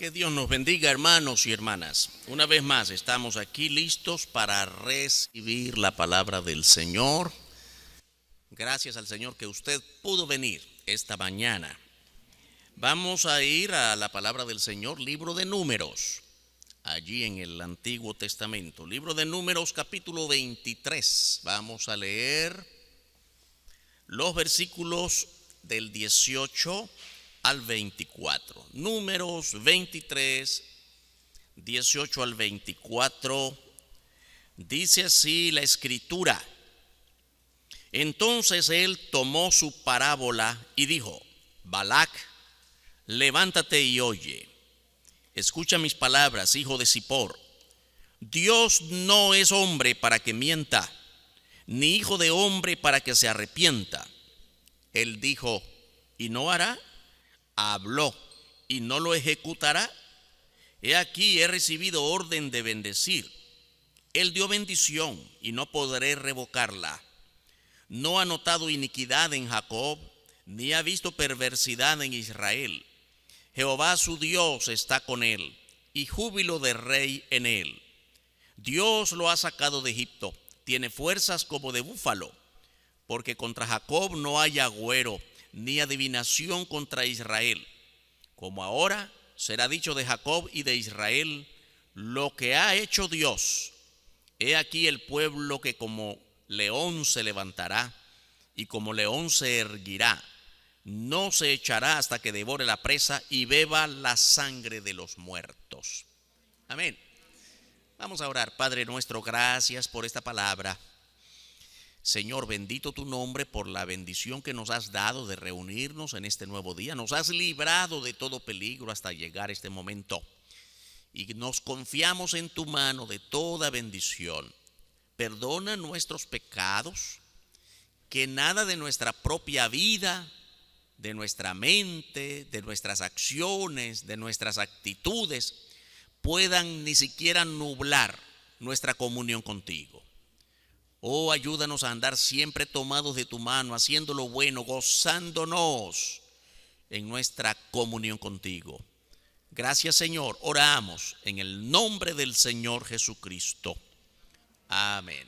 Que Dios nos bendiga, hermanos y hermanas. Una vez más estamos aquí listos para recibir la palabra del Señor. Gracias al Señor que usted pudo venir esta mañana. Vamos a ir a la palabra del Señor, libro de Números, allí en el Antiguo Testamento. Libro de Números, capítulo 23. Vamos a leer los versículos del 18 al 24. Números 23, 18 al 24. Dice así la escritura: Entonces él tomó su parábola y dijo: Balac, levántate y oye. Escucha mis palabras, hijo de Zippor. Dios no es hombre para que mienta, ni hijo de hombre para que se arrepienta. Él dijo, ¿y no hará? Habló, ¿y no lo ejecutará? He aquí, he recibido orden de bendecir. Él dio bendición, y no podré revocarla. No ha notado iniquidad en Jacob, ni ha visto perversidad en Israel. Jehová su Dios está con él, y júbilo de rey en él. Dios lo ha sacado de Egipto, tiene fuerzas como de búfalo, porque contra Jacob no hay agüero, ni adivinación contra Israel. Como ahora será dicho de Jacob y de Israel lo que ha hecho Dios. He aquí el pueblo que como león se levantará y como león se erguirá. No se echará hasta que devore la presa y beba la sangre de los muertos. Amén. Vamos a orar. Padre nuestro, gracias por esta palabra. Señor, bendito tu nombre por la bendición que nos has dado de reunirnos en este nuevo día. Nos has librado de todo peligro hasta llegar a este momento. Y nos confiamos en tu mano de toda bendición. Perdona nuestros pecados, que nada de nuestra propia vida, de nuestra mente, de nuestras acciones, de nuestras actitudes, puedan ni siquiera nublar nuestra comunión contigo. Oh, ayúdanos a andar siempre tomados de tu mano, haciendo lo bueno, gozándonos en nuestra comunión contigo. Gracias, Señor. Oramos en el nombre del Señor Jesucristo. Amén.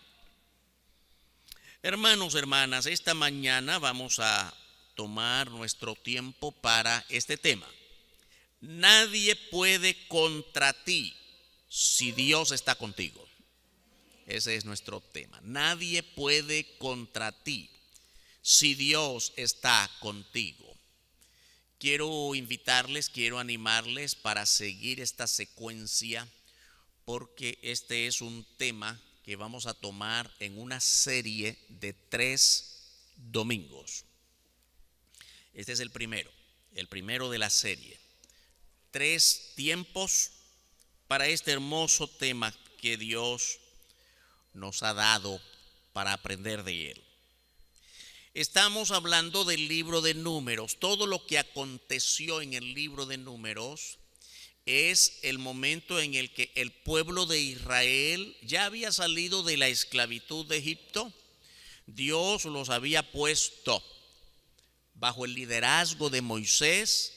Hermanos, hermanas, esta mañana vamos a tomar nuestro tiempo para este tema. Nadie puede contra ti si Dios está contigo. Ese es nuestro tema. Nadie puede contra ti si Dios está contigo. Quiero invitarles, quiero animarles para seguir esta secuencia, porque este es un tema que vamos a tomar en una serie de 3 domingos. Este es el primero de la serie. 3 tiempos para este hermoso tema que Dios nos ha dado para aprender de él. Estamos hablando del libro de Números. Todo lo que aconteció en el libro de Números es el momento en el que el pueblo de Israel ya había salido de la esclavitud de Egipto. Dios los había puesto bajo el liderazgo de Moisés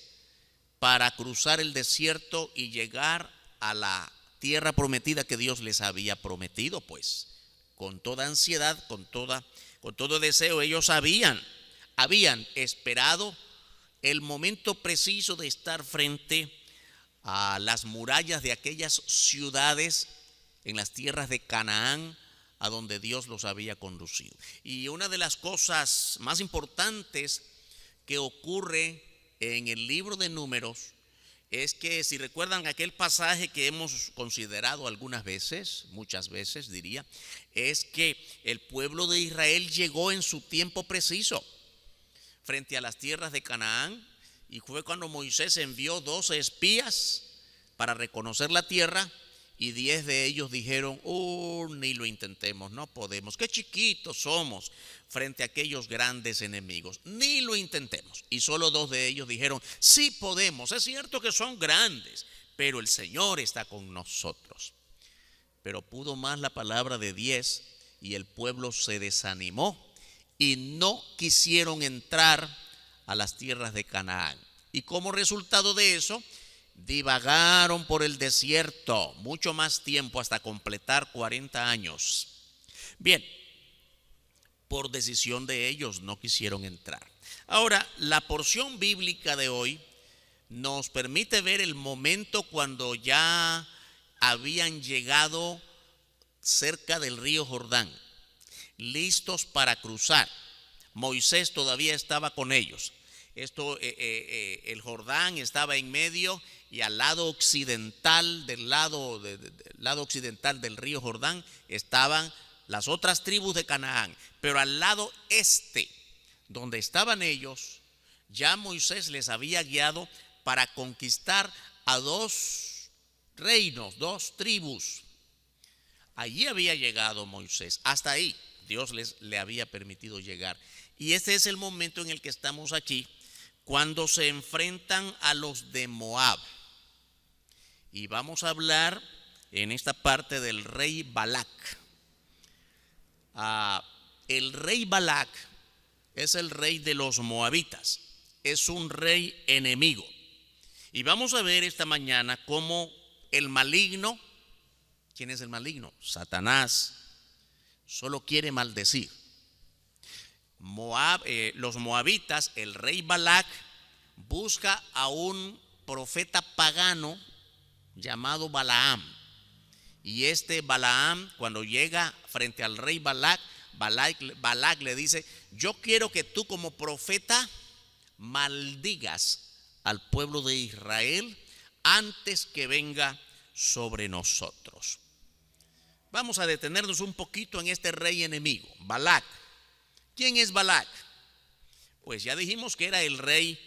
para cruzar el desierto y llegar a la tierra prometida que Dios les había prometido, pues con toda ansiedad, con todo deseo. Ellos habían esperado el momento preciso de estar frente a las murallas de aquellas ciudades en las tierras de Canaán, a donde Dios los había conducido. Y una de las cosas más importantes que ocurre en el libro de Números es que, si recuerdan aquel pasaje que hemos considerado algunas veces, muchas veces diría, es que el pueblo de Israel llegó en su tiempo preciso frente a las tierras de Canaán, y fue cuando Moisés envió 12 espías para reconocer la tierra, y 10 de ellos dijeron: ni lo intentemos, no podemos, qué chiquitos somos frente a aquellos grandes enemigos, ni lo intentemos. Y solo 2 de ellos dijeron: sí podemos, es cierto que son grandes, pero el Señor está con nosotros. Pero pudo más la palabra de 10, y el pueblo se desanimó y no quisieron entrar a las tierras de Canaán. Y como resultado de eso, divagaron por el desierto mucho más tiempo hasta completar 40 años. Bien, por decisión de ellos no quisieron entrar. Ahora, la porción bíblica de hoy nos permite ver el momento cuando ya habían llegado cerca del río Jordán, listos para cruzar. Moisés todavía estaba con ellos. El Jordán estaba en medio, y al lado occidental del lado occidental del río Jordán estaban las otras tribus de Canaán, pero al lado este, donde estaban ellos, ya Moisés les había guiado para conquistar a dos reinos, dos tribus. Allí había llegado Moisés, hasta ahí Dios le había permitido llegar. Y este es el momento en el que estamos aquí, cuando se enfrentan a los de Moab. Y vamos a hablar en esta parte del rey Balac. El rey Balac es el rey de los moabitas, es un rey enemigo. Y vamos a ver esta mañana cómo el maligno, ¿quién es el maligno? Satanás, solo quiere maldecir. Los moabitas, el rey Balac busca a un profeta pagano llamado Balaam. Y este Balaam, cuando llega frente al rey Balac le dice: yo quiero que tú como profeta maldigas al pueblo de Israel antes que venga sobre nosotros. Vamos a detenernos un poquito en este rey enemigo, Balac. ¿Quién es Balac? Pues ya dijimos que era el rey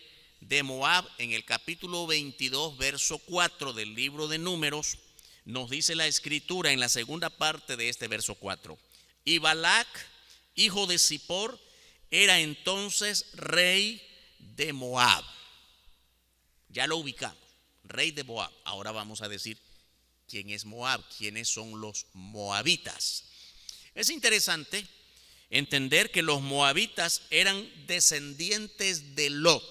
de Moab. En el capítulo 22, verso 4 del libro de Números, nos dice la escritura en la segunda parte de este verso 4: y Balac, hijo de Zippor, era entonces rey de Moab. Ya lo ubicamos, rey de Moab. Ahora vamos a decir quién es Moab, quiénes son los moabitas. Es interesante entender que los moabitas eran descendientes de Lot.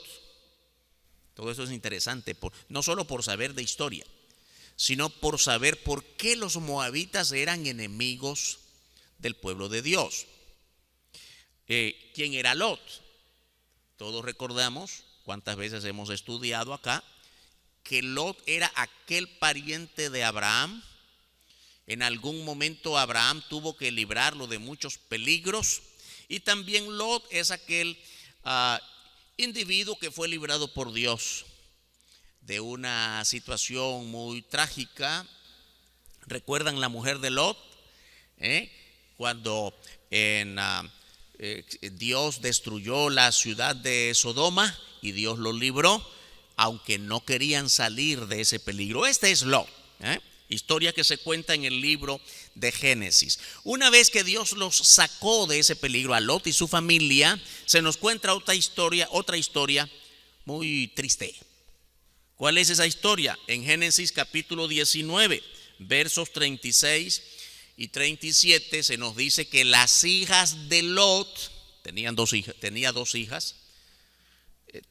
Todo eso es interesante, no solo por saber de historia, sino por saber por qué los moabitas eran enemigos del pueblo de Dios. ¿Quién era Lot? Todos recordamos, cuántas veces hemos estudiado acá, que Lot era aquel pariente de Abraham. En algún momento Abraham tuvo que librarlo de muchos peligros, y también Lot es aquel individuo que fue librado por Dios de una situación muy trágica. ¿Recuerdan la mujer de Lot? Cuando Dios destruyó la ciudad de Sodoma y Dios lo libró, aunque no querían salir de ese peligro. Este es Lot, historia que se cuenta en el libro de Génesis. Una vez que Dios los sacó de ese peligro, a Lot y su familia, se nos cuenta otra historia muy triste. ¿Cuál es esa historia? En Génesis capítulo 19, versos 36 y 37, se nos dice que las hijas de Lot, tenía dos hijas,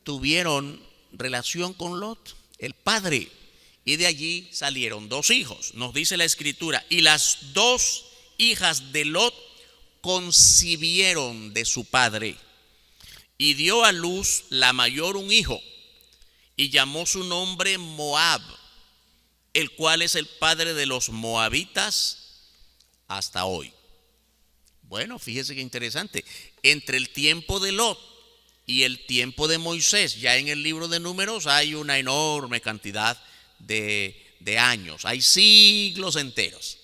tuvieron relación con Lot, el padre, y de allí salieron dos hijos. Nos dice la escritura: y las dos hijas de Lot concibieron de su padre, y dio a luz la mayor un hijo, y llamó su nombre Moab, el cual es el padre de los moabitas hasta hoy. Bueno, fíjese qué interesante. Entre el tiempo de Lot y el tiempo de Moisés, ya en el libro de Números hay una enorme cantidad de años, hay siglos enteros.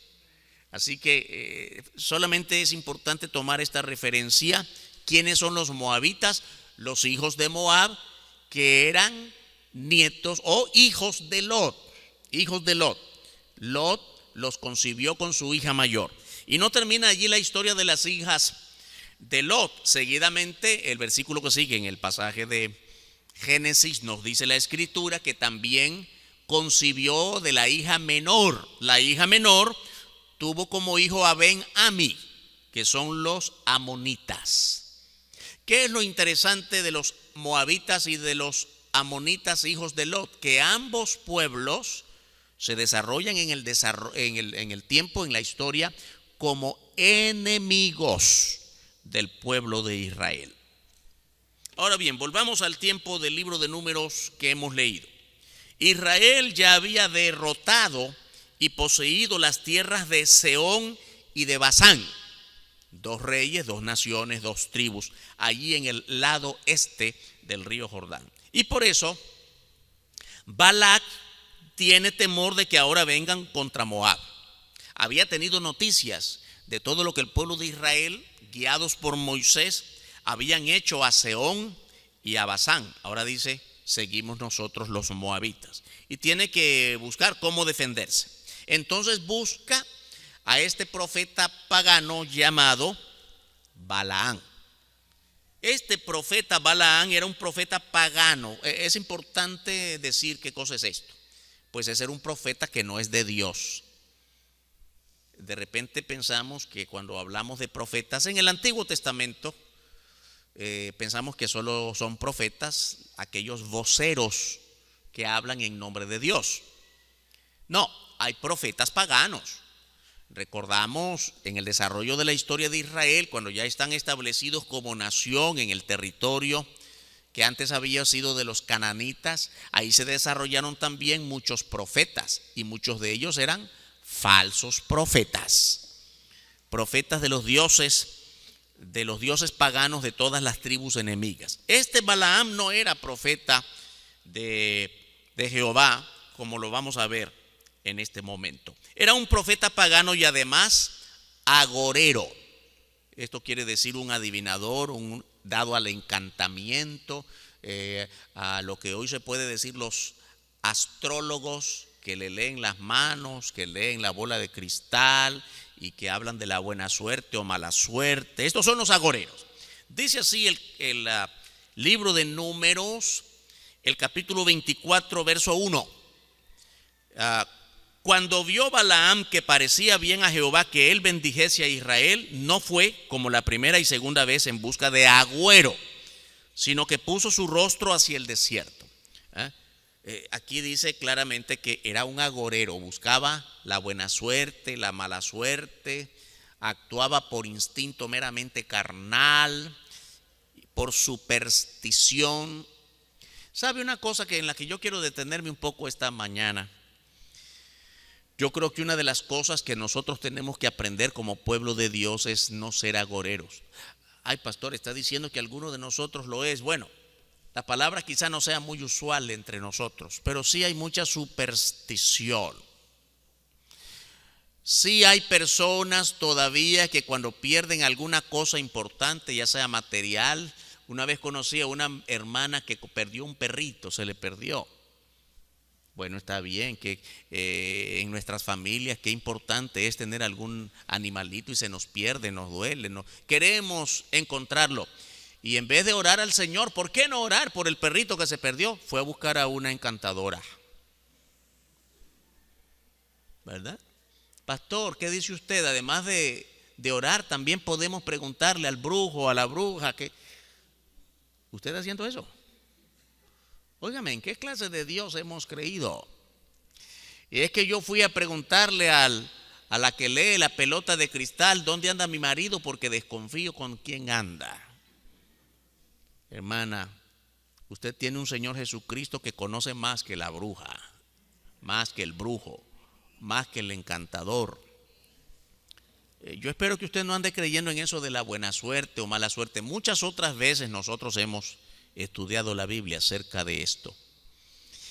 Así que solamente es importante tomar esta referencia. ¿Quiénes son los moabitas? Los hijos de Moab, que eran nietos o hijos de Lot. Hijos de Lot. Lot los concibió con su hija mayor. Y no termina allí la historia de las hijas de Lot. Seguidamente, el versículo que sigue en el pasaje de Génesis, nos dice la escritura que también concibió de la hija menor. La hija menor tuvo como hijo a Ben-Ami, que son los amonitas. ¿Qué es lo interesante de los moabitas y de los amonitas, hijos de Lot, que ambos pueblos se desarrollan en el tiempo, en la historia, como enemigos del pueblo de Israel. Ahora bien, volvamos al tiempo del libro de Números que hemos leído. Israel ya había derrotado y poseído las tierras de Sehón y de Basán, dos reyes, dos naciones, dos tribus, allí en el lado este del río Jordán. Y por eso Balac tiene temor de que ahora vengan contra Moab. Había tenido noticias de todo lo que el pueblo de Israel, guiados por Moisés, habían hecho a Sehón y a Basán. Ahora dice, seguimos nosotros los moabitas. Y tiene que buscar cómo defenderse. Entonces busca a este profeta pagano llamado Balaán. Este profeta Balaán era un profeta pagano. Es importante decir qué cosa es esto. Pues es ser un profeta que no es de Dios. De repente pensamos que cuando hablamos de profetas en el Antiguo Testamento, pensamos que solo son profetas aquellos voceros que hablan en nombre de Dios. No, hay profetas paganos. Recordamos en el desarrollo de la historia de Israel, cuando ya están establecidos como nación en el territorio que antes había sido de los cananitas, ahí se desarrollaron también muchos profetas, y muchos de ellos eran falsos profetas, profetas de los dioses paganos de todas las tribus enemigas. Este Balaam no era profeta de Jehová, como lo vamos a ver en este momento. Era un profeta pagano y además agorero. Esto quiere decir un adivinador, un dado al encantamiento, a lo que hoy se puede decir los astrólogos, que le leen las manos, que leen la bola de cristal y que hablan de la buena suerte o mala suerte. Estos son los agoreros. Dice así el libro de Números, el capítulo 24, verso 1. Cuando vio Balaam que parecía bien a Jehová que él bendijese a Israel, no fue como la primera y segunda vez en busca de agüero, sino que puso su rostro hacia el desierto. Aquí dice claramente que era un agorero, buscaba la buena suerte, la mala suerte, actuaba por instinto meramente carnal, por superstición. ¿Sabe una cosa en la que yo quiero detenerme un poco esta mañana? Yo creo que una de las cosas que nosotros tenemos que aprender como pueblo de Dios es no ser agoreros. Ay, pastor, está diciendo que alguno de nosotros lo es. Bueno, la palabra quizá no sea muy usual entre nosotros, pero sí hay mucha superstición. Sí hay personas todavía que cuando pierden alguna cosa importante, ya sea material. Una vez conocí a una hermana que perdió un perrito, se le perdió. Bueno, está bien que en nuestras familias qué importante es tener algún animalito y se nos pierde, nos duele, queremos encontrarlo. Y en vez de orar al Señor, ¿por qué no orar por el perrito que se perdió? Fue a buscar a una encantadora. ¿Verdad? Pastor, ¿qué dice usted? Además de orar, también podemos preguntarle al brujo, a la bruja, que ¿usted está haciendo eso? Óigame, ¿en qué clase de Dios hemos creído? Y es que yo fui a preguntarle a la que lee la pelota de cristal, ¿dónde anda mi marido? Porque desconfío con quién anda. Hermana, usted tiene un Señor Jesucristo que conoce más que la bruja, más que el brujo, más que el encantador. Yo espero que usted no ande creyendo en eso de la buena suerte o mala suerte. Muchas otras veces nosotros hemos estudiado la Biblia acerca de esto.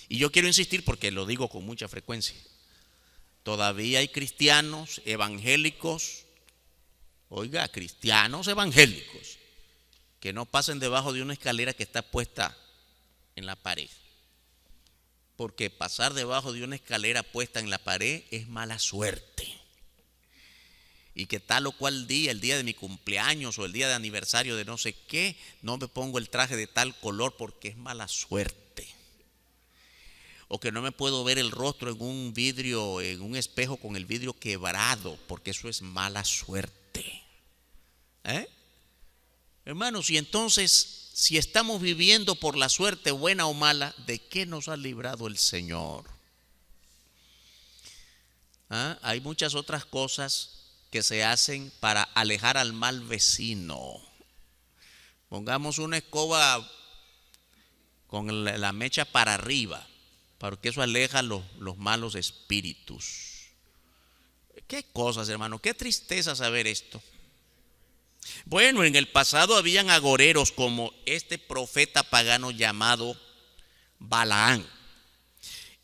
Y yo quiero insistir porque lo digo con mucha frecuencia. Todavía hay cristianos evangélicos, oiga, cristianos evangélicos, que no pasen debajo de una escalera que está puesta en la pared. Porque pasar debajo de una escalera puesta en la pared es mala suerte. Y que tal o cual día, el día de mi cumpleaños o el día de aniversario de no sé qué, no me pongo el traje de tal color porque es mala suerte. O que no me puedo ver el rostro en un vidrio, en un espejo con el vidrio quebrado, porque eso es mala suerte. Hermanos, y entonces si estamos viviendo por la suerte buena o mala, ¿de qué nos ha librado el Señor? Hay muchas otras cosas que se hacen para alejar al mal vecino. Pongamos una escoba con la mecha para arriba, porque eso aleja los malos espíritus. Qué cosas, hermano, qué tristeza saber esto. Bueno, en el pasado habían agoreros como este profeta pagano llamado Balaán.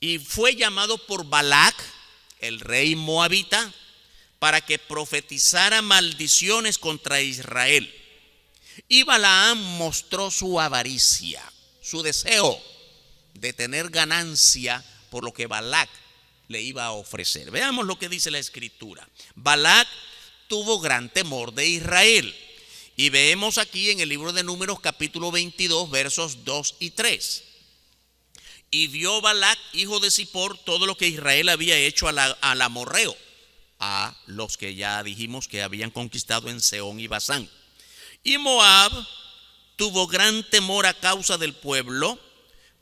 Y fue llamado por Balac, el rey moabita, para que profetizara maldiciones contra Israel. Y Balaam mostró su avaricia, su deseo de tener ganancia por lo que Balac le iba a ofrecer. Veamos lo que dice la escritura. Balac tuvo gran temor de Israel. Y vemos aquí en el libro de Números capítulo 22 versos 2 y 3. Y vio Balac, hijo de Zippor, todo lo que Israel había hecho al amorreo, a los que ya dijimos que habían conquistado en Sehón y Basán. Y Moab tuvo gran temor a causa del pueblo,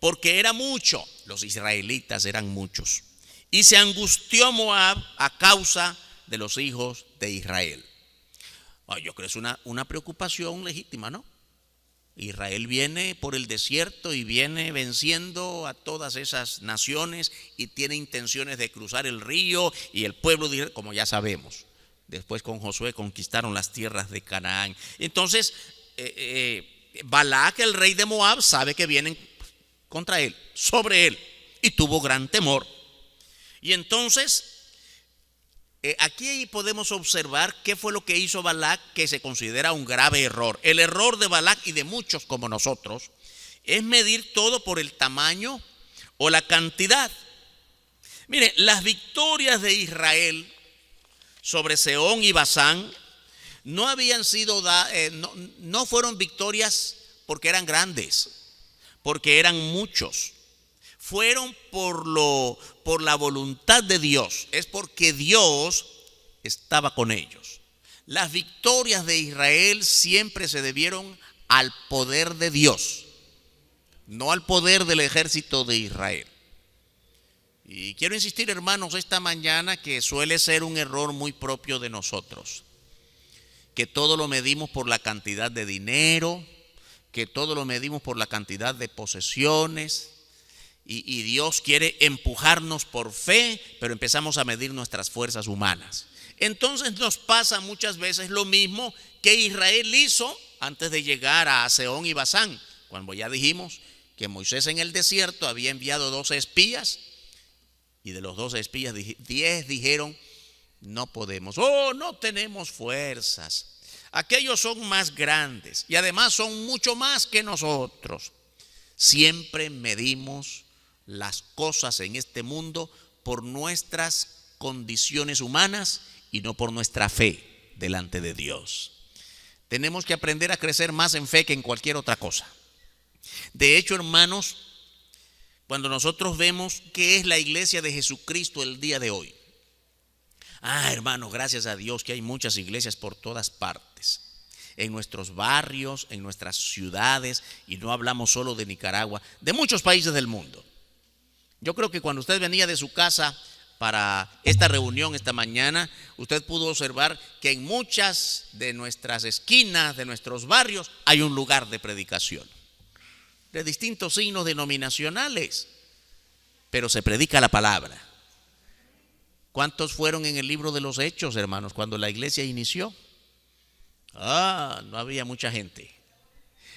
porque era mucho, los israelitas eran muchos. Y se angustió Moab a causa de los hijos de Israel. Yo creo que es una preocupación legítima, ¿no? Israel viene por el desierto y viene venciendo a todas esas naciones y tiene intenciones de cruzar el río, y el pueblo de Israel, como ya sabemos, después con Josué conquistaron las tierras de Canaán. Entonces Balac, el rey de Moab, sabe que vienen contra él, sobre él, y tuvo gran temor. Y entonces aquí podemos observar qué fue lo que hizo Balac, que se considera un grave error. El error de Balac y de muchos como nosotros es medir todo por el tamaño o la cantidad. Mire, las victorias de Israel sobre Sehón y Basán no habían sido no fueron victorias porque eran grandes, porque eran muchos. Fueron por la voluntad de Dios, es porque Dios estaba con ellos. Las victorias de Israel siempre se debieron al poder de Dios, no al poder del ejército de Israel. Y quiero insistir, hermanos, esta mañana, que suele ser un error muy propio de nosotros, que todo lo medimos por la cantidad de dinero, que todo lo medimos por la cantidad de posesiones. Y Dios quiere empujarnos por fe, pero empezamos a medir nuestras fuerzas humanas. Entonces nos pasa muchas veces lo mismo que Israel hizo antes de llegar a Sehón y Basán, cuando ya dijimos que Moisés en el desierto había enviado 12 espías, y de los 12 espías 10 dijeron: no podemos, no tenemos fuerzas, aquellos son más grandes y además son mucho más que nosotros. Siempre medimos las cosas en este mundo por nuestras condiciones humanas y no por nuestra fe delante de Dios. Tenemos que aprender a crecer más en fe que en cualquier otra cosa. De hecho, hermanos, cuando nosotros vemos qué es la iglesia de Jesucristo el día de hoy, hermanos, gracias a Dios que hay muchas iglesias por todas partes, en nuestros barrios, en nuestras ciudades, y no hablamos solo de Nicaragua, de muchos países del mundo. Yo creo que cuando usted venía de su casa para esta reunión esta mañana, usted pudo observar que en muchas de nuestras esquinas, de nuestros barrios, hay un lugar de predicación, de distintos signos denominacionales, pero se predica la palabra. ¿Cuántos fueron en el libro de los Hechos, hermanos, cuando la iglesia inició? No había mucha gente.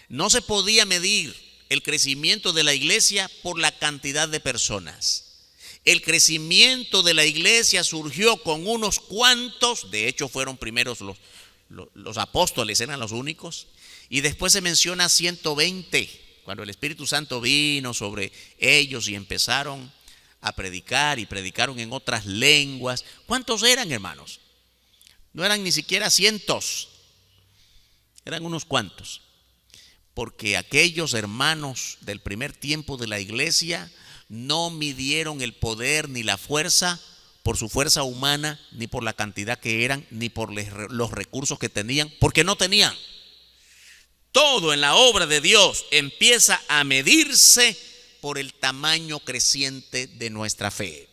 No se podía medir el crecimiento de la iglesia por la cantidad de personas. El crecimiento de la iglesia surgió con unos cuantos, de hecho fueron primeros los apóstoles, eran los únicos, y después se menciona 120, cuando el Espíritu Santo vino sobre ellos y empezaron a predicar y predicaron en otras lenguas. ¿Cuántos eran, hermanos? No eran ni siquiera cientos, eran unos cuantos. Porque aquellos hermanos del primer tiempo de la iglesia no midieron el poder ni la fuerza por su fuerza humana, ni por la cantidad que eran, ni por los recursos que tenían, porque no tenían. todo en la obra de Dios empieza a medirse por el tamaño creciente de nuestra fe.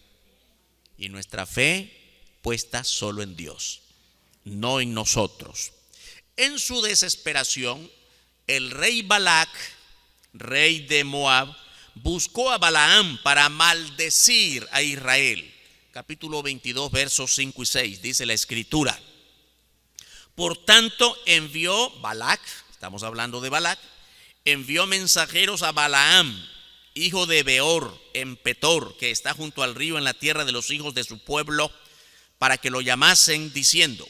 Y nuestra fe puesta solo en Dios, no en nosotros. En su desesperación, el rey Balac, rey de Moab, buscó a Balaam para maldecir a Israel. Capítulo 22, versos 5 y 6, dice la escritura. Por tanto, envió Balac, estamos hablando de Balac, envió mensajeros a Balaam, hijo de Beor, en Petor, que está junto al río en la tierra de los hijos de su pueblo, para que lo llamasen, diciendo: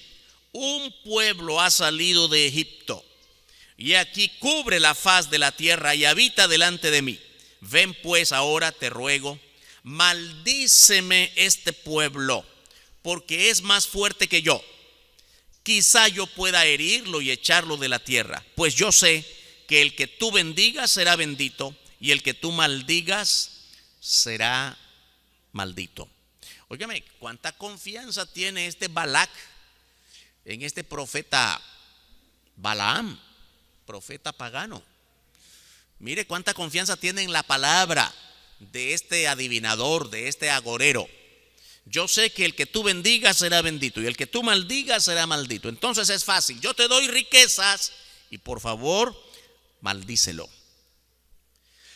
un pueblo ha salido de Egipto, y aquí cubre la faz de la tierra y habita delante de mí. Ven pues ahora, te ruego, maldíceme este pueblo, porque es más fuerte que yo. Quizá yo pueda herirlo y echarlo de la tierra, pues yo sé que el que tú bendigas será bendito, y el que tú maldigas será maldito. Óigame, ¿cuánta confianza tiene este Balac en este profeta Balaam, profeta pagano? Mire cuánta confianza tiene en la palabra de este adivinador, de este agorero. Yo sé que el que tú bendigas será bendito y el que tú maldigas será maldito. Entonces es fácil, yo te doy riquezas y por favor maldícelo.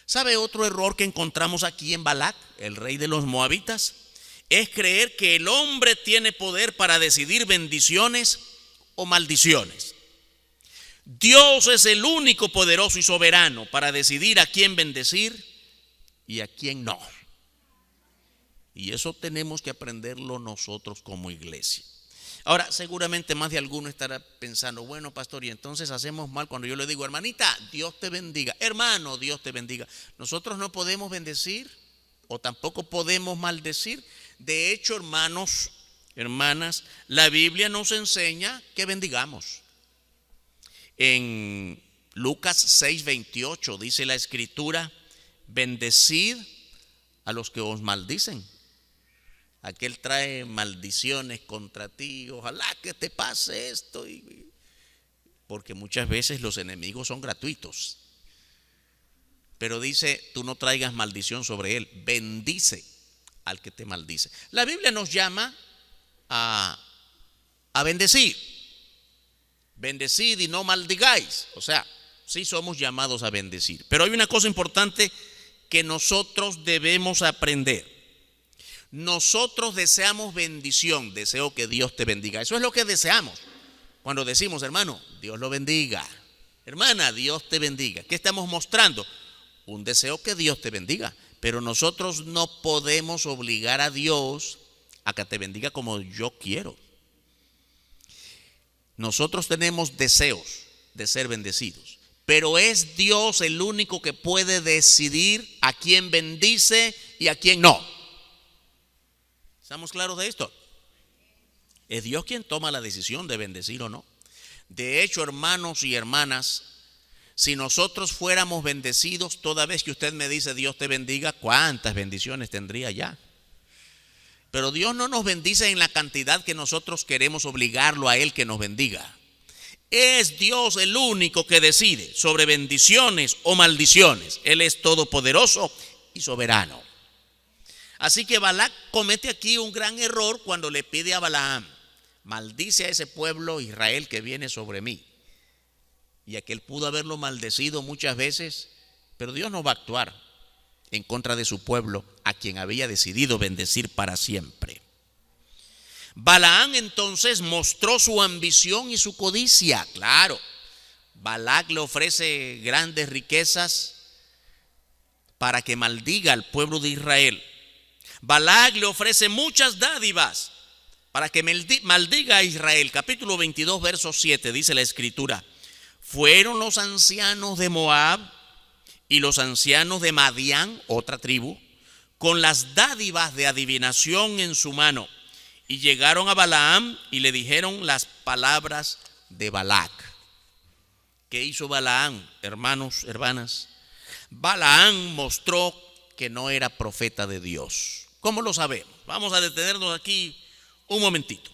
¿Sabe otro error que encontramos aquí en Balac, el rey de los moabitas? Es creer que el hombre tiene poder para decidir bendiciones o maldiciones. Dios es el único poderoso y soberano para decidir a quién bendecir y a quién no. Y eso tenemos que aprenderlo nosotros como iglesia. Ahora, seguramente más de alguno estará pensando: bueno, pastor, y entonces hacemos mal cuando yo le digo: hermanita, Dios te bendiga, hermano, Dios te bendiga. Nosotros no podemos bendecir o tampoco podemos maldecir. De hecho, hermanos, hermanas, la Biblia nos enseña que bendigamos. En Lucas 6:28 dice la escritura: bendecid a los que os maldicen. Aquel trae maldiciones contra ti, ojalá que te pase esto. Porque muchas veces los enemigos son gratuitos. Pero dice: tú no traigas maldición sobre él, bendice al que te maldice. La Biblia nos llama a bendecir. Bendecid y no maldigáis. O sea, sí somos llamados a bendecir. Pero hay una cosa importante que nosotros debemos aprender. Nosotros deseamos bendición, deseo que Dios te bendiga. Eso es lo que deseamos. Cuando decimos: hermano, Dios lo bendiga, hermana, Dios te bendiga. ¿Qué estamos mostrando? Un deseo que Dios te bendiga. Pero nosotros no podemos obligar a Dios a que te bendiga como yo quiero. Nosotros tenemos deseos de ser bendecidos, pero es Dios el único que puede decidir a quién bendice y a quién no. ¿Estamos claros de esto? Es Dios quien toma la decisión de bendecir o no. De hecho, hermanos y hermanas, si nosotros fuéramos bendecidos, toda vez que usted me dice Dios te bendiga, ¿cuántas bendiciones tendría ya? Pero Dios no nos bendice en la cantidad que nosotros queremos obligarlo a Él que nos bendiga. Es Dios el único que decide sobre bendiciones o maldiciones. Él es todopoderoso y soberano. Así que Balac comete aquí un gran error cuando le pide a Balaam: maldice a ese pueblo Israel que viene sobre mí. Y aquel pudo haberlo maldecido muchas veces, pero Dios no va a actuar en contra de su pueblo, a quien había decidido bendecir para siempre. Balaam entonces mostró su ambición y su codicia. Claro, Balac le ofrece grandes riquezas para que maldiga al pueblo de Israel. Balac le ofrece muchas dádivas para que maldiga a Israel. Capítulo 22, verso 7, dice la escritura: fueron los ancianos de Moab y los ancianos de Madián, otra tribu, con las dádivas de adivinación en su mano, y llegaron a Balaam y le dijeron las palabras de Balac. ¿Qué hizo Balaam, hermanos, hermanas? Balaam mostró que no era profeta de Dios. ¿Cómo lo sabemos? Vamos a detenernos aquí un momentito.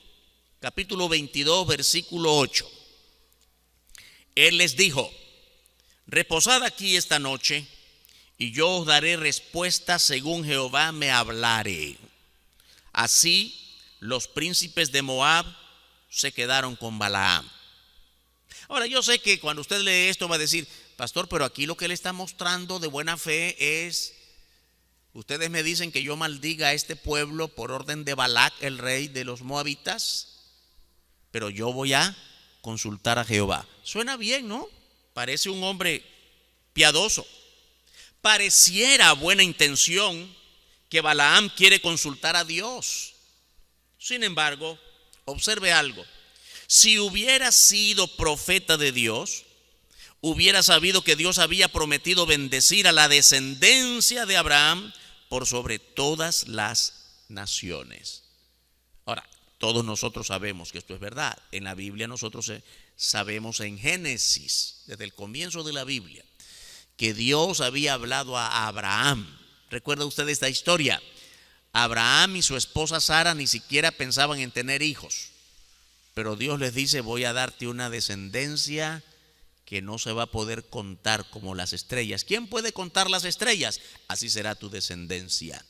Capítulo 22, versículo 8. Él les dijo: reposad aquí esta noche, y yo os daré respuesta según Jehová me hablare. Así los príncipes de Moab se quedaron con Balaam. Ahora, yo sé que cuando usted lee esto va a decir: pastor, pero aquí lo que él está mostrando de buena fe es: ustedes me dicen que yo maldiga a este pueblo por orden de Balac, el rey de los moabitas, pero yo voy a consultar a Jehová. Suena bien, ¿no? Parece un hombre piadoso. Pareciera buena intención que Balaam quiere consultar a Dios. Sin embargo, observe algo. Si hubiera sido profeta de Dios, hubiera sabido que Dios había prometido bendecir a la descendencia de Abraham por sobre todas las naciones. Ahora, todos nosotros sabemos que esto es verdad. En la Biblia nosotros sabemos en Génesis, desde el comienzo de la Biblia, que Dios había hablado a Abraham. ¿Recuerda usted esta historia? Abraham y su esposa Sara ni siquiera pensaban en tener hijos, pero Dios les dice: voy a darte una descendencia que no se va a poder contar como las estrellas. ¿Quién puede contar las estrellas? Así será tu descendencia.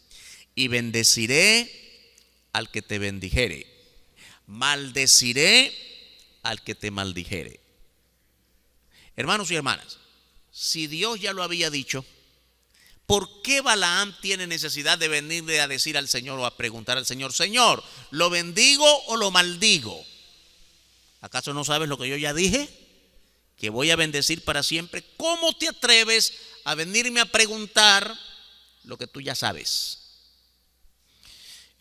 Y bendeciré al que te bendijere, maldeciré al que te maldijere. Hermanos y hermanas, si Dios ya lo había dicho, ¿por qué Balaam tiene necesidad de venirle a decir al Señor o a preguntar al Señor: Señor, ¿lo bendigo o lo maldigo? ¿Acaso no sabes lo que yo ya dije? Que voy a bendecir para siempre. ¿Cómo te atreves a venirme a preguntar lo que tú ya sabes?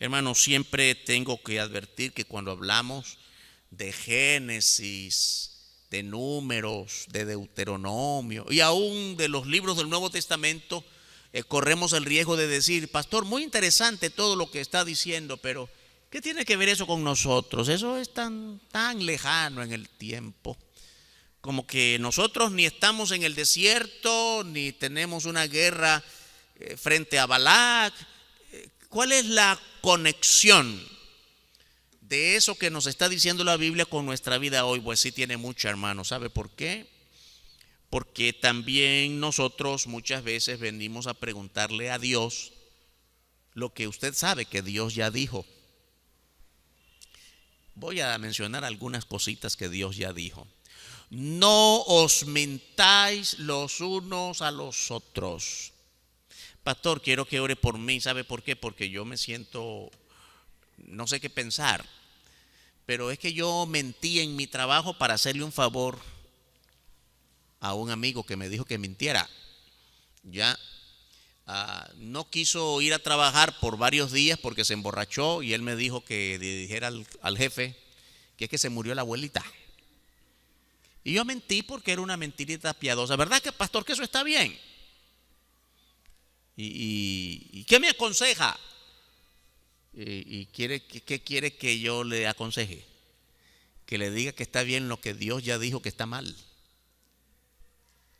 Hermanos, siempre tengo que advertir que cuando hablamos de Génesis, de Números, de Deuteronomio y aún de los libros del Nuevo Testamento, corremos el riesgo de decir: pastor, muy interesante todo lo que está diciendo, pero ¿qué tiene que ver eso con nosotros? Eso es tan lejano en el tiempo. Como que nosotros ni estamos en el desierto, ni tenemos una guerra frente a Balac. ¿Cuál es la conexión de eso que nos está diciendo la Biblia con nuestra vida hoy? Pues sí tiene mucha, hermano. ¿Sabe por qué? Porque también nosotros muchas veces venimos a preguntarle a Dios lo que usted sabe que Dios ya dijo. Voy a mencionar algunas cositas que Dios ya dijo. No os mintáis los unos a los otros. Pastor, quiero que ore por mí. ¿Sabe por qué? Porque yo me siento, no sé qué pensar, pero es que yo mentí en mi trabajo para hacerle un favor a un amigo que me dijo que mintiera. Ya no quiso ir a trabajar por varios días porque se emborrachó, y él me dijo que le dijera al jefe que es que se murió la abuelita. Y yo mentí porque era una mentirita piadosa. ¿Verdad que, pastor, que eso está bien? ¿Y qué me aconseja? ¿Qué quiere que yo le aconseje? Que le diga que está bien lo que Dios ya dijo que está mal.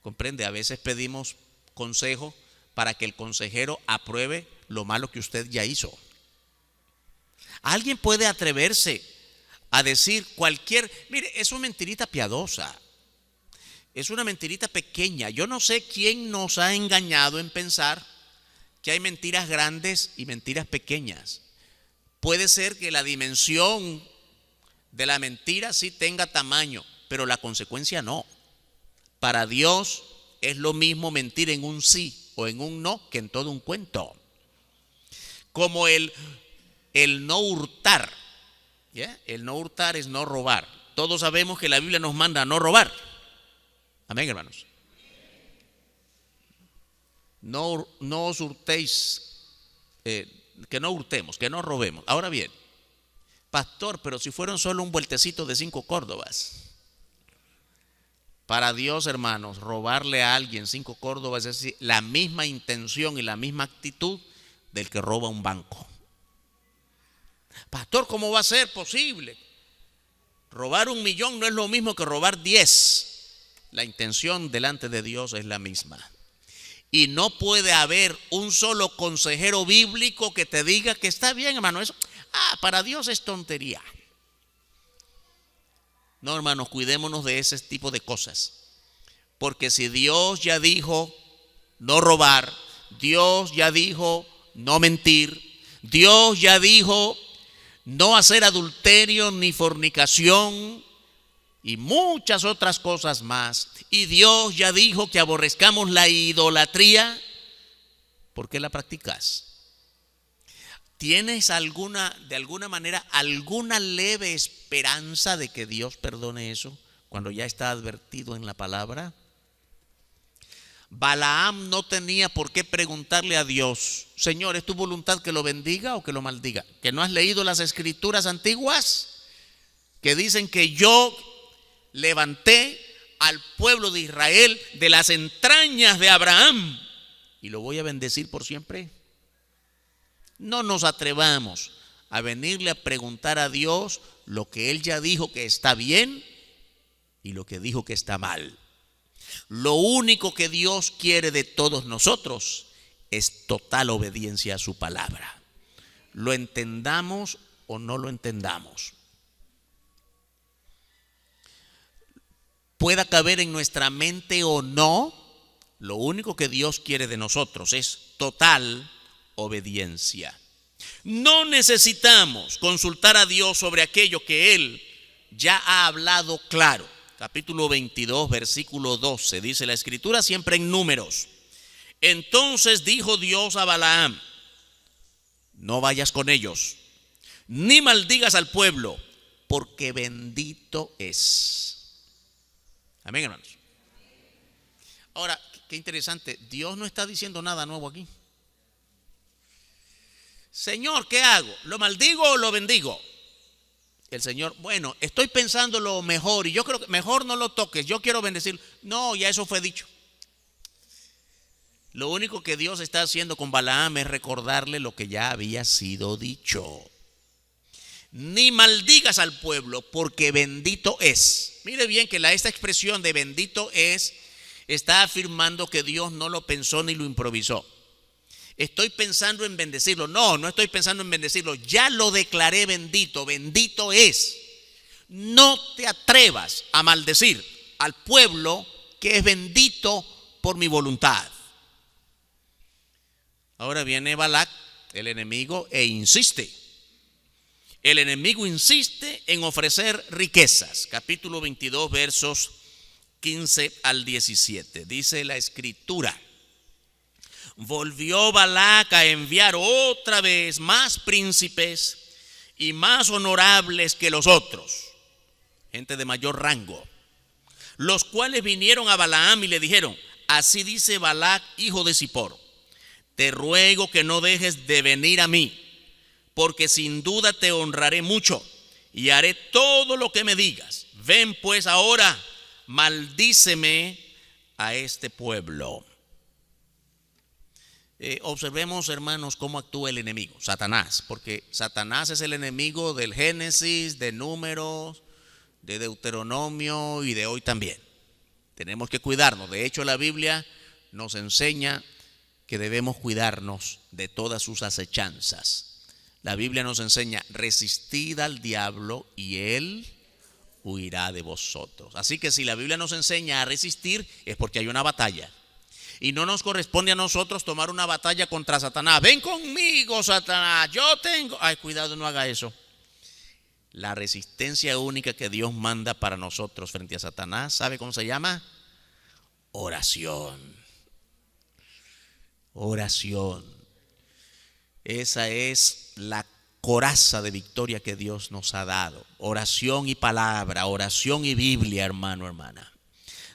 ¿Comprende? A veces pedimos consejo para que el consejero apruebe lo malo que usted ya hizo. Alguien puede atreverse a decir mire, es una mentirita piadosa, es una mentirita pequeña. Yo no sé quién nos ha engañado en pensar que hay mentiras grandes y mentiras pequeñas. Puede ser que la dimensión de la mentira sí tenga tamaño, pero la consecuencia no. Para Dios es lo mismo mentir en un sí o en un no que en todo un cuento. Como el no hurtar. ¿Ya? El no hurtar es no robar. Todos sabemos que la Biblia nos manda a no robar. Amén, hermanos. No os hurtéis, que no hurtemos, que no robemos. Ahora bien, pastor, pero si fueron solo un vueltecito de 5 córdobas. Para Dios, hermanos, robarle a alguien 5 córdobas es decir, la misma intención y la misma actitud del que roba un banco. Pastor, ¿cómo va a ser posible? Robar 1 millón no es lo mismo que robar 10. La intención delante de Dios es la misma. Y no puede haber un solo consejero bíblico que te diga que está bien, hermano. Eso, para Dios es tontería. No, hermanos, cuidémonos de ese tipo de cosas. Porque si Dios ya dijo no robar, Dios ya dijo no mentir, Dios ya dijo no hacer adulterio ni fornicación y muchas otras cosas más, y Dios ya dijo que aborrezcamos la idolatría, ¿por qué la practicas? ¿Tienes de alguna manera, alguna leve esperanza de que Dios perdone eso cuando ya está advertido en la palabra? Balaam no tenía por qué preguntarle a Dios: Señor, ¿es tu voluntad que lo bendiga o que lo maldiga? ¿Que no has leído las escrituras antiguas que dicen que yo levanté al pueblo de Israel de las entrañas de Abraham y lo voy a bendecir por siempre? No nos atrevamos a venirle a preguntar a Dios lo que Él ya dijo que está bien y lo que dijo que está mal. Lo único que Dios quiere de todos nosotros es total obediencia a su palabra. Lo entendamos o no lo entendamos. Pueda caber en nuestra mente o no, lo único que Dios quiere de nosotros es total obediencia. No necesitamos consultar a Dios sobre aquello que Él ya ha hablado claro. Capítulo 22, versículo 12, dice la escritura siempre en números. Entonces dijo Dios a Balaam: no vayas con ellos, ni maldigas al pueblo, porque bendito es. Amén, hermanos. Ahora, qué interesante, Dios no está diciendo nada nuevo aquí. Señor, ¿qué hago? ¿Lo maldigo o lo bendigo? El Señor, bueno, estoy pensando lo mejor y yo creo que mejor no lo toques, yo quiero bendecirlo. No, ya eso fue dicho. Lo único que Dios está haciendo con Balaam es recordarle lo que ya había sido dicho. Ni maldigas al pueblo, porque bendito es. Mire bien que esta expresión de bendito es está afirmando que Dios no lo pensó ni lo improvisó. Estoy pensando en bendecirlo. No estoy pensando en bendecirlo. Ya lo declaré bendito. Bendito es. No te atrevas a maldecir al pueblo que es bendito por mi voluntad. Ahora viene Balac, el enemigo, e insiste. El enemigo insiste en ofrecer riquezas. Capítulo 22, versos 15 al 17. Dice la escritura: volvió Balac a enviar otra vez más príncipes y más honorables que los otros, gente de mayor rango, los cuales vinieron a Balaam y le dijeron: así dice Balac, hijo de Zippor, te ruego que no dejes de venir a mí, porque sin duda te honraré mucho y haré todo lo que me digas. Ven pues ahora, maldíceme a este pueblo. Observemos, hermanos, cómo actúa el enemigo, Satanás, porque Satanás es el enemigo del Génesis, de Números, de Deuteronomio y de hoy también. Tenemos que cuidarnos. De hecho, la Biblia nos enseña que debemos cuidarnos de todas sus acechanzas. La Biblia nos enseña: resistid al diablo y él huirá de vosotros. Así que si la Biblia nos enseña a resistir, es porque hay una batalla. Y no nos corresponde a nosotros tomar una batalla contra Satanás. Ven conmigo, Satanás, yo tengo. Ay, cuidado, no haga eso. La resistencia única que Dios manda para nosotros frente a Satanás, ¿sabe cómo se llama? Oración. Oración. Esa es la coraza de victoria que Dios nos ha dado. Oración y palabra, oración y Biblia, hermano, hermana.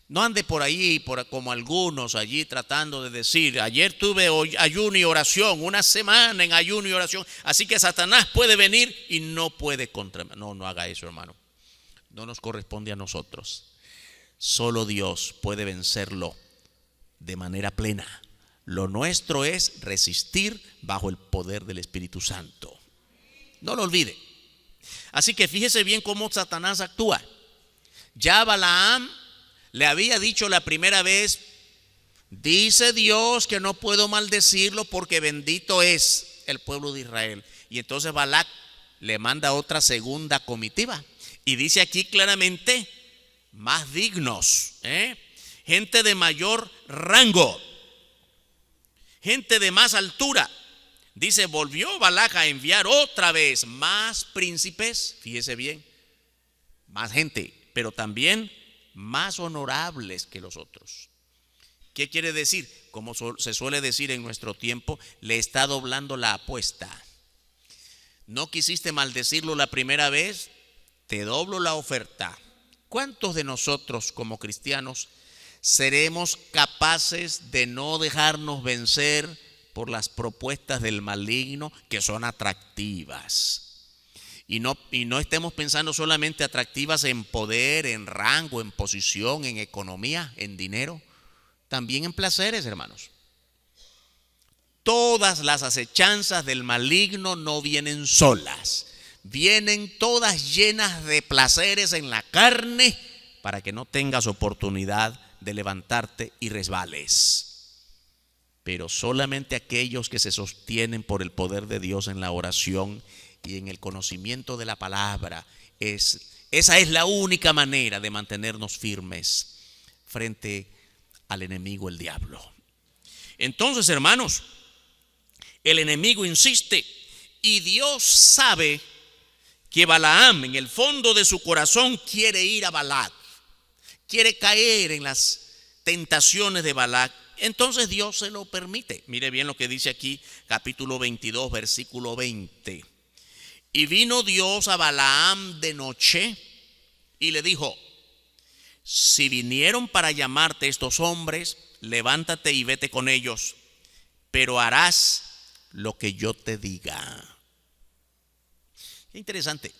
No ande por ahí como algunos allí tratando de decir: ayer tuve ayuno y oración, una semana en ayuno y oración, así que Satanás puede venir y no puede contra mí. No haga eso, hermano. No nos corresponde a nosotros. Solo Dios puede vencerlo de manera plena. Lo nuestro es resistir bajo el poder del Espíritu Santo. No lo olvide. Así que fíjese bien cómo Satanás actúa. Ya Balaam le había dicho la primera vez: dice Dios que no puedo maldecirlo porque bendito es el pueblo de Israel. Y entonces Balac le manda otra segunda comitiva y dice aquí claramente: más dignos. gente de mayor rango, gente de más altura. Dice, volvió Balac a enviar otra vez más príncipes, fíjese bien, más gente, pero también más honorables que los otros. ¿Qué quiere decir? Como se suele decir en nuestro tiempo, le está doblando la apuesta. No quisiste maldecirlo la primera vez, te doblo la oferta. ¿Cuántos de nosotros como cristianos seremos capaces de no dejarnos vencer por las propuestas del maligno que son atractivas? Y no estemos pensando solamente atractivas en poder, en rango, en posición, en economía, en dinero, también en placeres, hermanos. Todas las acechanzas del maligno no vienen solas, vienen todas llenas de placeres en la carne para que no tengas oportunidad de levantarte y resbales. Pero solamente aquellos que se sostienen por el poder de Dios en la oración y en el conocimiento de la palabra, esa es la única manera de mantenernos firmes frente al enemigo, el diablo. Entonces, hermanos, el enemigo insiste y Dios sabe que Balaam en el fondo de su corazón quiere ir a Balac, quiere caer en las tentaciones de Balac. Entonces Dios se lo permite. Mire bien lo que dice aquí, capítulo 22, versículo 20. Y vino Dios a Balaam de noche y le dijo: si vinieron para llamarte estos hombres, levántate y vete con ellos, pero harás lo que yo te diga. Qué interesante.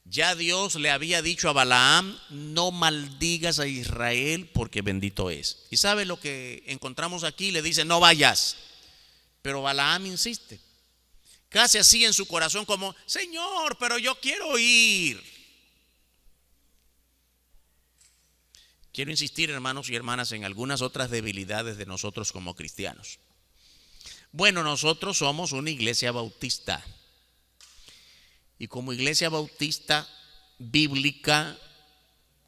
Ya Dios le había dicho a Balaam: no maldigas a Israel porque bendito es. Y sabe lo que encontramos aquí, le dice: no vayas. Pero Balaam insiste, casi así en su corazón como: Señor, pero yo quiero ir. Quiero insistir, hermanos y hermanas, en algunas otras debilidades de nosotros como cristianos. Bueno, nosotros somos una iglesia bautista. Y como iglesia bautista bíblica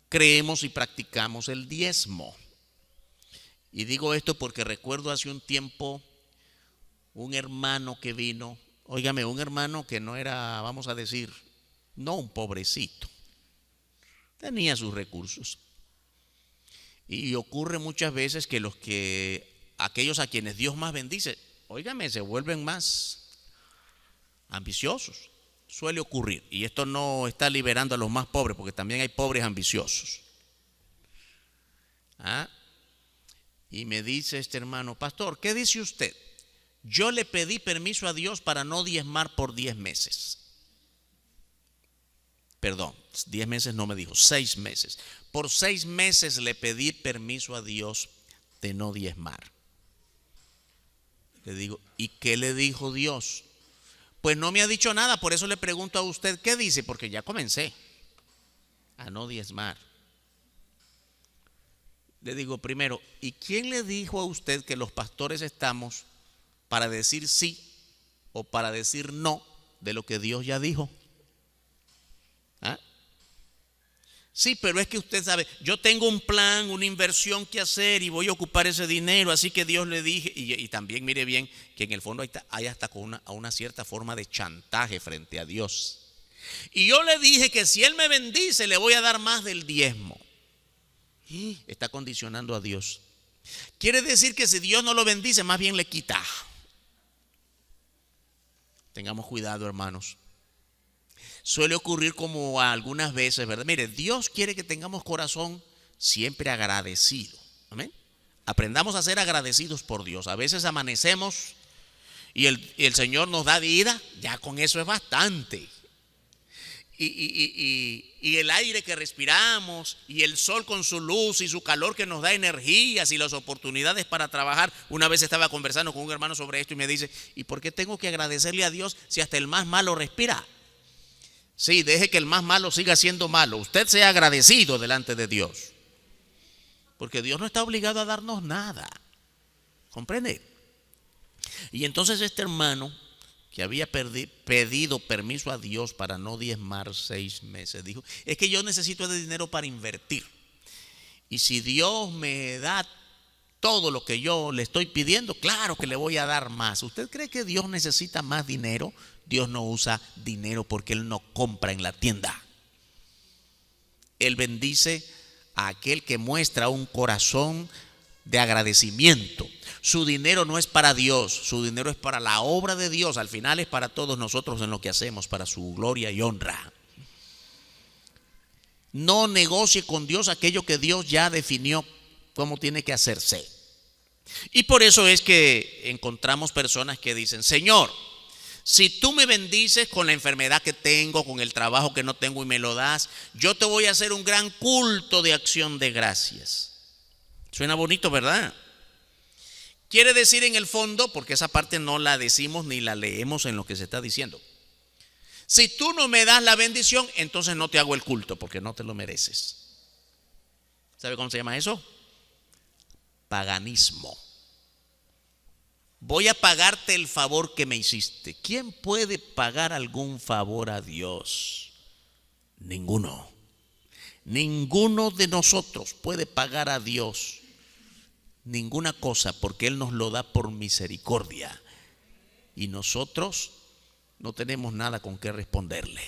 creemos y practicamos el diezmo. Y digo esto porque recuerdo hace un tiempo un hermano que vino, óigame, un hermano que no era, vamos a decir, no un pobrecito, tenía sus recursos. Y ocurre muchas veces que aquellos a quienes Dios más bendice, óigame, se vuelven más ambiciosos. Suele ocurrir, y esto no está liberando a los más pobres, porque también hay pobres ambiciosos. Y me dice este hermano: pastor, ¿qué dice usted? Yo le pedí permiso a Dios para no diezmar por 10 meses. Perdón, 10 meses no me dijo, 6 meses. Por 6 meses le pedí permiso a Dios de no diezmar. Le digo: ¿y qué le dijo Dios? Pues no me ha dicho nada, por eso le pregunto a usted, ¿qué dice? Porque ya comencé a no diezmar. Le digo primero: ¿y quién le dijo a usted que los pastores estamos para decir sí o para decir no de lo que Dios ya dijo? Sí, pero es que usted sabe, yo tengo un plan, una inversión que hacer y voy a ocupar ese dinero, así que Dios le dije, y también mire bien que en el fondo hay hasta con una cierta forma de chantaje frente a Dios. Y yo le dije que si Él me bendice le voy a dar más del diezmo. Y está condicionando a Dios. Quiere decir que si Dios no lo bendice, más bien le quita. Tengamos cuidado, hermanos. Suele ocurrir como algunas veces, ¿verdad? Mire, Dios quiere que tengamos corazón siempre agradecido. Amén. Aprendamos a ser agradecidos por Dios. A veces amanecemos y el Señor nos da vida, ya con eso es bastante. Y el aire que respiramos y el sol con su luz y su calor que nos da energías y las oportunidades para trabajar. Una vez estaba conversando con un hermano sobre esto y me dice: ¿y por qué tengo que agradecerle a Dios si hasta el más malo respira? Sí, deje que el más malo siga siendo malo. Usted sea agradecido delante de Dios. Porque Dios no está obligado a darnos nada. ¿Comprende? Y entonces este hermano que había pedido permiso a Dios para no diezmar 6 meses, dijo: es que yo necesito ese dinero para invertir. Y si Dios me da todo lo que yo le estoy pidiendo, claro que le voy a dar más. ¿Usted cree que Dios necesita más dinero? Dios no usa dinero porque Él no compra en la tienda. Él bendice a aquel que muestra un corazón de agradecimiento. Su dinero no es para Dios, su dinero es para la obra de Dios. Al final es para todos nosotros en lo que hacemos, para su gloria y honra. No negocie con Dios aquello que Dios ya definió cómo tiene que hacerse. Y por eso es que encontramos personas que dicen: Señor, si tú me bendices con la enfermedad que tengo, con el trabajo que no tengo y me lo das, yo te voy a hacer un gran culto de acción de gracias. Suena bonito, ¿verdad? Quiere decir en el fondo, porque esa parte no la decimos ni la leemos en lo que se está diciendo: si tú no me das la bendición, entonces no te hago el culto porque no te lo mereces. ¿Sabe cómo se llama eso? Paganismo. Voy a pagarte el favor que me hiciste. ¿Quién puede pagar algún favor a Dios? Ninguno. Ninguno de nosotros puede pagar a Dios ninguna cosa, porque Él nos lo da por misericordia. Y nosotros no tenemos nada con qué responderle.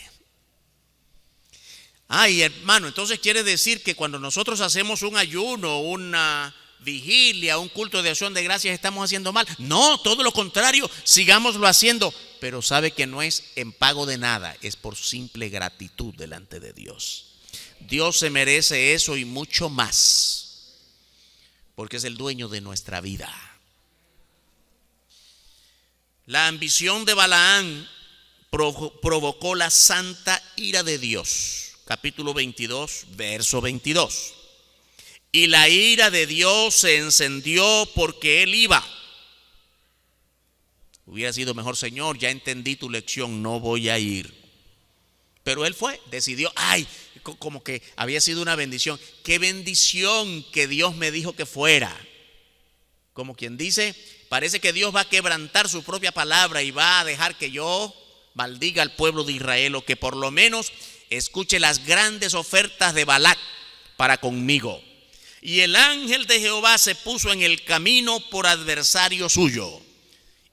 Ay, hermano, entonces quiere decir que cuando nosotros hacemos un ayuno, una vigilia, un culto de acción de gracias, estamos haciendo mal. No, todo lo contrario, sigámoslo haciendo. Pero sabe que no es en pago de nada, es por simple gratitud delante de Dios. Dios se merece eso y mucho más, porque es el dueño de nuestra vida. La ambición de Balaam provocó la santa ira de Dios. Capítulo 22, verso 22. Y la ira de Dios se encendió porque él iba. Hubiera sido mejor: Señor, ya entendí tu lección, no voy a ir. Pero él fue, decidió. Ay, como que había sido una bendición. Qué bendición que Dios me dijo que fuera. Como quien dice, parece que Dios va a quebrantar su propia palabra y va a dejar que yo maldiga al pueblo de Israel, o que por lo menos escuche las grandes ofertas de Balac para conmigo. Y el ángel de Jehová se puso en el camino por adversario suyo.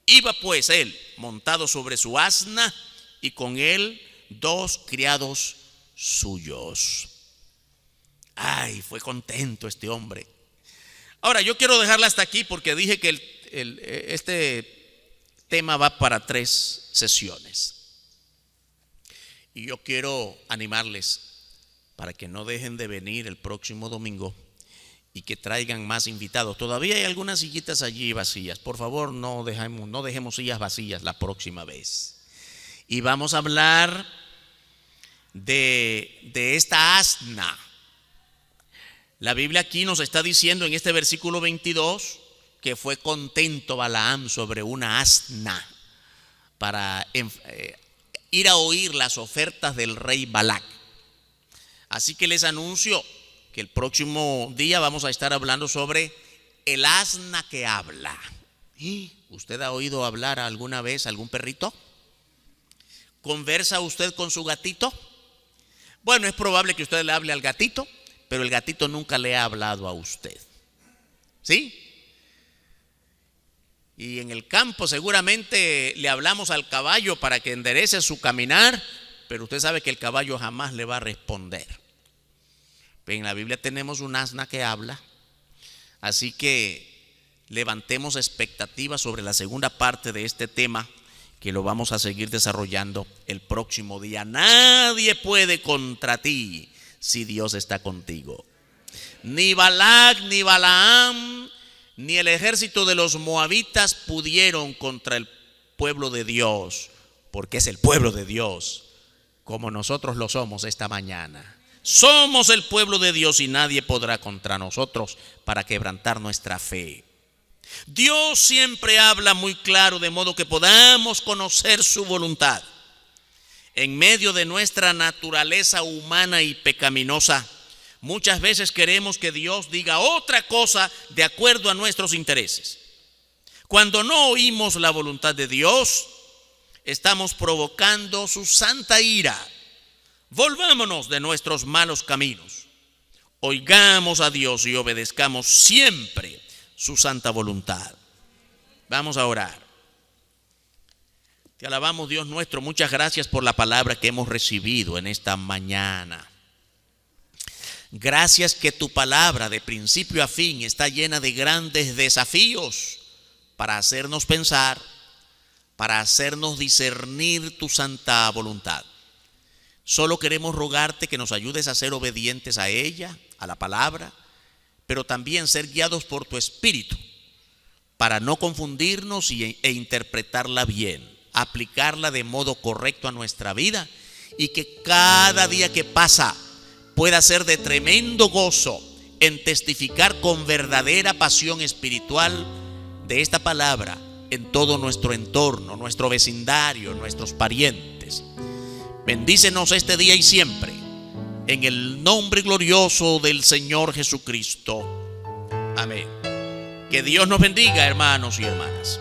Iba pues él montado sobre su asna, y con él 2 criados suyos. Ay, fue contento este hombre. Ahora, yo quiero dejarla hasta aquí porque dije que este tema va para 3 sesiones. Y yo quiero animarles para que no dejen de venir el próximo domingo y que traigan más invitados. Todavía hay algunas sillitas allí vacías. Por favor, no dejemos sillas vacías la próxima vez. Y vamos a hablar de esta asna. La Biblia aquí nos está diciendo en este versículo 22 que fue contento Balaam sobre una asna para ir a oír las ofertas del rey Balac. Así que les anuncio que el próximo día vamos a estar hablando sobre el asna que habla. ¿Usted ha oído hablar alguna vez algún perrito? ¿Conversa usted con su gatito? Bueno, es probable que usted le hable al gatito, pero el gatito nunca le ha hablado a usted. ¿Sí? Y en el campo seguramente le hablamos al caballo para que enderece su caminar, pero usted sabe que el caballo jamás le va a responder. En la Biblia tenemos un asna que habla, así que levantemos expectativas sobre la segunda parte de este tema, que lo vamos a seguir desarrollando el próximo día. Nadie puede contra ti si Dios está contigo. Ni Balac, ni Balaam, ni el ejército de los moabitas pudieron contra el pueblo de Dios, porque es el pueblo de Dios, como nosotros lo somos esta mañana. Somos el pueblo de Dios y nadie podrá contra nosotros para quebrantar nuestra fe. Dios siempre habla muy claro, de modo que podamos conocer su voluntad. En medio de nuestra naturaleza humana y pecaminosa, muchas veces queremos que Dios diga otra cosa de acuerdo a nuestros intereses. Cuando no oímos la voluntad de Dios, estamos provocando su santa ira. Volvámonos de nuestros malos caminos. oigamos a Dios y obedezcamos siempre su santa voluntad. Vamos a orar. Te alabamos, Dios nuestro. Muchas gracias por la palabra que hemos recibido en esta mañana. Gracias que tu palabra de principio a fin está llena de grandes desafíos para hacernos pensar, para hacernos discernir tu santa voluntad. Solo queremos rogarte que nos ayudes a ser obedientes a ella, a la palabra, pero también ser guiados por tu Espíritu para no confundirnos e interpretarla bien, aplicarla de modo correcto a nuestra vida y que cada día que pasa pueda ser de tremendo gozo en testificar con verdadera pasión espiritual de esta palabra en todo nuestro entorno, nuestro vecindario, nuestros parientes. Bendícenos este día y siempre, en el nombre glorioso del Señor Jesucristo. Amén. Que Dios nos bendiga, hermanos y hermanas.